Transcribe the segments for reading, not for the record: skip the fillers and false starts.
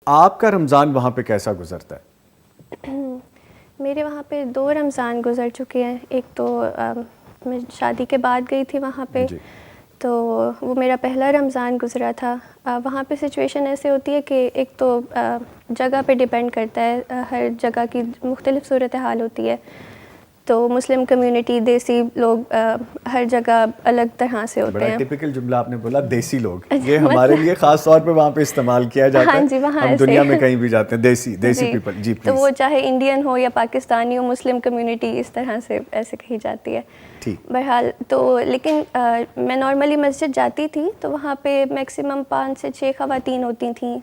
آپ کا رمضان وہاں پہ کیسا گزرتا ہے؟ میرے وہاں پہ 2 رمضان گزر چکے ہیں. ایک تو میں شادی کے بعد گئی تھی وہاں پہ جی. تو وہ میرا پہلا رمضان گزرا تھا. وہاں پہ سچویشن ایسے ہوتی ہے کہ ایک تو جگہ پہ ڈیپینڈ کرتا ہے, ہر جگہ کی مختلف صورتحال ہوتی ہے. تو مسلم کمیونٹی, دیسی لوگ ہر جگہ الگ طرح سے ہوتے بڑا ہیں. ٹپیکل جملہ آپ نے بولا, دیسی لوگ. یہ ہمارے لیے خاص طور پہ وہاں پہ استعمال کیا جاتا ہے. ہاں جی, وہاں ہم دنیا میں کہیں بھی جاتے ہیں دیسی پیپل. جی تو پلیز. وہ چاہے انڈین ہو یا پاکستانی ہو, مسلم کمیونٹی اس طرح سے ایسے کہی جاتی ہے. ٹھیک. بہرحال تو لیکن میں نارملی مسجد جاتی تھی تو وہاں پہ میکسیمم 5 سے 6 خواتین ہوتی تھیں,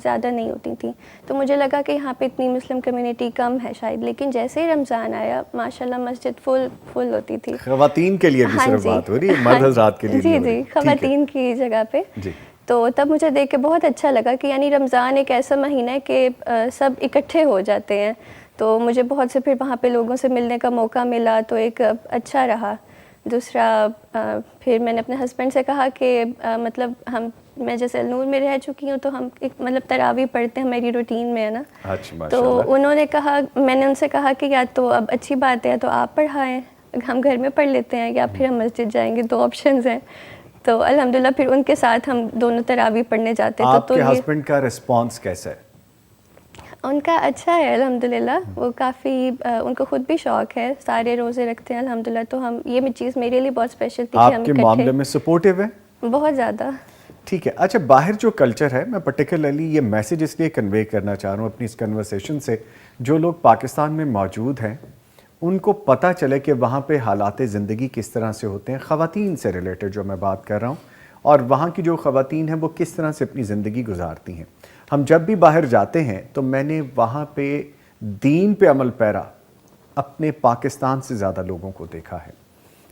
زیادہ نہیں ہوتی تھیں. تو مجھے لگا کہ یہاں پہ اتنی مسلم کمیونٹی کم ہے شاید, لیکن جیسے ہی رمضان آیا ماشاء اللہ مسجد فل ہوتی تھی. خواتین کے لیے بھی صرف بات ہو رہی ہے, مرد حضرات کے لیے نہیں ہو رہی. جی, خواتین کی جگہ پہ. جی. تو تب مجھے دیکھ کے بہت اچھا لگا کہ یعنی رمضان ایک ایسا مہینہ ہے کہ سب اکٹھے ہو جاتے ہیں. تو مجھے بہت سے پھر وہاں پہ لوگوں سے ملنے کا موقع ملا, تو ایک اچھا رہا. دوسرا پھر میں نے اپنے ہسبینڈ سے کہا کہ مطلب میں جیسے النور میں رہ چکی ہوں تو ہم ایک مطلب تراویح پڑھتے ہیں, ہماری روٹین میں ہے نا. تو انہوں نے کہا, میں نے ان سے کہا کہ یا تو اب اچھی بات ہے تو آپ پڑھائیں, ہم گھر میں پڑھ لیتے ہیں, یا پھر ہم مسجد جائیں گے, 2 آپشنز ہیں. تو الحمدللہ پھر ان کے ساتھ ہم دونوں تراویح پڑھنے جاتے. آپ کے ہسبینڈ کا رسپانس کیسا ہے؟ ان کا اچھا ہے الحمدللہ. وہ کافی, ان کو خود بھی شوق ہے, سارے روزے رکھتے ہیں الحمدللہ. تو ہم, یہ چیز میرے لیے بہت اسپیشل تھی کہ ہم آپ کے معاملے میں سپورٹیو ہے؟ بہت زیادہ. ٹھیک ہے. اچھا, باہر جو کلچر ہے, میں پرٹیکولرلی یہ میسج اس لیے کنوے کرنا چاہ رہا ہوں اپنی اس کنورسیشن سے, جو لوگ پاکستان میں موجود ہیں ان کو پتہ چلے کہ وہاں پہ حالات زندگی کس طرح سے ہوتے ہیں, خواتین سے ریلیٹڈ جو میں بات کر رہا ہوں, اور وہاں کی جو خواتین ہیں وہ کس طرح سے اپنی زندگی گزارتی ہیں. ہم جب بھی باہر جاتے ہیں تو میں نے وہاں پہ دین پہ عمل پیرا اپنے پاکستان سے زیادہ لوگوں کو دیکھا ہے.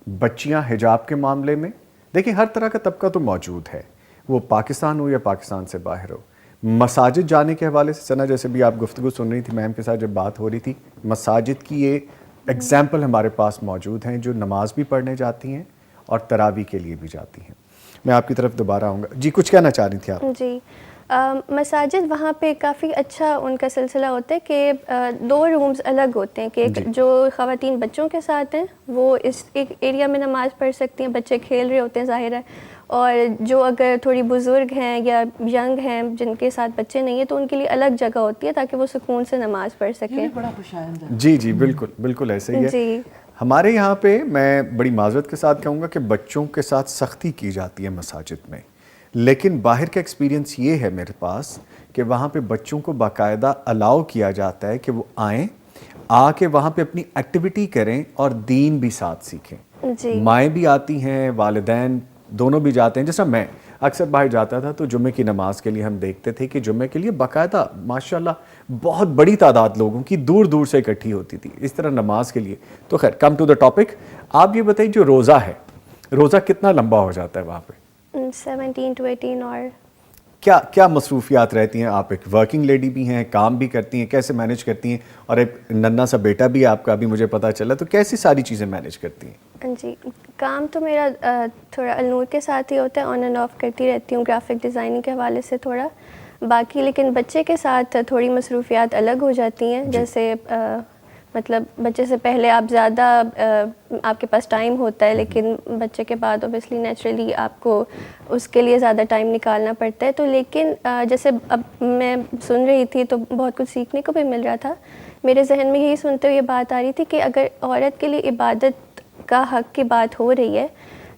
بچیاں حجاب کے معاملے میں, دیکھیں ہر طرح کا طبقہ تو موجود ہے, وہ پاکستان ہو یا پاکستان سے باہر ہو. مساجد جانے کے حوالے سے سنا, جیسے بھی آپ گفتگو سن رہی تھی میم کے ساتھ جب بات ہو رہی تھی, مساجد کی یہ ایگزامپل ہمارے پاس موجود ہیں جو نماز بھی پڑھنے جاتی ہیں اور تراویح کے لیے بھی جاتی ہیں. میں آپ کی طرف دوبارہ آؤں گا. جی, کچھ کہنا چاہ رہی تھی آپ؟ جی, مساجد وہاں پہ کافی اچھا ان کا سلسلہ ہوتا ہے کہ 2 رومز الگ ہوتے ہیں, کہ ایک جو خواتین بچوں کے ساتھ ہیں وہ اس ایک ایریا میں نماز پڑھ سکتی ہیں, بچے کھیل رہے ہوتے ہیں ظاہر ہے, اور جو اگر تھوڑی بزرگ ہیں یا ینگ ہیں جن کے ساتھ بچے نہیں ہیں تو ان کے لیے الگ جگہ ہوتی ہے تاکہ وہ سکون سے نماز پڑھ سکیں. بڑا خوش آئند ہے. جی بالکل ایسے ہی ہے. جی, ہمارے یہاں پہ میں بڑی معذرت کے ساتھ کہوں گا کہ بچوں کے ساتھ سختی کی جاتی ہے مساجد میں, لیکن باہر کا ایکسپیرینس یہ ہے میرے پاس کہ وہاں پہ بچوں کو باقاعدہ الاؤ کیا جاتا ہے کہ وہ آئیں, آ کے وہاں پہ اپنی ایکٹیویٹی کریں اور دین بھی ساتھ سیکھیں. مائیں بھی آتی ہیں, والدین دونوں بھی جاتے ہیں. جیسا میں اکثر باہر جاتا تھا تو جمعے کی نماز کے لیے ہم دیکھتے تھے کہ جمعے کے لیے باقاعدہ ماشاءاللہ بہت بڑی تعداد لوگوں کی دور دور سے اکٹھی ہوتی تھی اس طرح نماز کے لیے. تو خیر, کم ٹو دا ٹاپک, آپ یہ بتائیے جو روزہ ہے, روزہ کتنا لمبا ہو جاتا ہے وہاں پہ؟ 17 to 18. اور کیا مصروفیات رہتی ہیں؟ آپ ایک ورکنگ لیڈی بھی ہیں, کام بھی کرتی ہیں, کیسے مینیج کرتی ہیں؟ اور ایک ننھا سا بیٹا بھی آپ کا, ابھی مجھے پتا چلا, تو کیسی ساری چیزیں مینیج کرتی ہیں؟ جی, کام تو میرا تھوڑا النور کے ساتھ ہی ہوتا ہے, آن اینڈ آف کرتی رہتی ہوں گرافک ڈیزائننگ کے حوالے سے تھوڑا باقی, لیکن بچے کے ساتھ تھوڑی مصروفیات الگ ہو جاتی ہیں. جیسے مطلب بچے سے پہلے آپ زیادہ آپ کے پاس ٹائم ہوتا ہے, لیکن بچے کے بعد اوبیسلی نیچرلی آپ کو اس کے لیے زیادہ ٹائم نکالنا پڑتا ہے. تو لیکن جیسے اب میں سن رہی تھی تو بہت کچھ سیکھنے کو بھی مل رہا تھا. میرے ذہن میں یہی سنتے ہوئے یہ بات آ رہی تھی کہ اگر عورت کے لیے عبادت کا حق کی بات ہو رہی ہے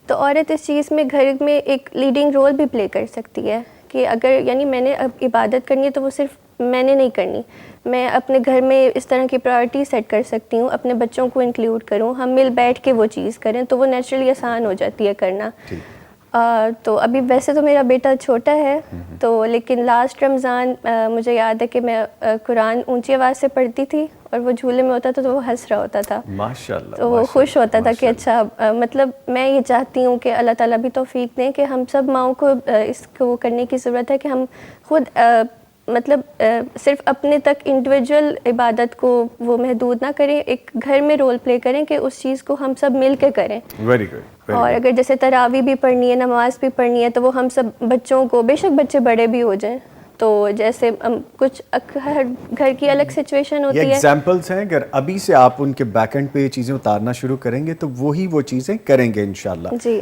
تو عورت اس چیز میں گھر میں ایک لیڈنگ رول بھی پلے کر سکتی ہے. کہ اگر یعنی میں نے اب عبادت کرنی ہے تو وہ صرف میں نے نہیں کرنی, میں اپنے گھر میں اس طرح کی پرائورٹی سیٹ کر سکتی ہوں, اپنے بچوں کو انکلیوڈ کروں, ہم مل بیٹھ کے وہ چیز کریں تو وہ نیچرلی آسان ہو جاتی ہے کرنا. تو ابھی ویسے تو میرا بیٹا چھوٹا ہے تو, لیکن لاسٹ رمضان مجھے یاد ہے کہ میں قرآن اونچی آواز سے پڑھتی تھی اور وہ جھولے میں ہوتا تھا تو وہ ہنس رہا ہوتا تھا. ماشاءاللہ. تو وہ خوش ہوتا تھا کہ اچھا, مطلب میں یہ چاہتی ہوں کہ اللہ تعالیٰ بھی توفیق دیں کہ ہم سب ماؤں کو اس کو کرنے کی ضرورت ہے کہ ہم خود مطلب صرف اپنے تک انڈیویجول عبادت کو وہ محدود نہ کریں, ایک گھر میں رول پلے کریں کہ اس چیز کو ہم سب مل کے کریں. Very good. اور اگر جیسے تراویح بھی پڑھنی ہے, نماز بھی پڑھنی ہے, تو وہ ہم سب بچوں کو, بے شک بچے بڑے بھی ہو جائیں تو جیسے کچھ ہر گھر کی الگ سچویشن یہ ہوتی ہے. ایگزامپلس ہیں, اگر ابھی سے آپ ان کے بیک اینڈ پہ یہ چیزیں اتارنا شروع کریں گے تو وہی وہ چیزیں کریں گے انشاءاللہ. جی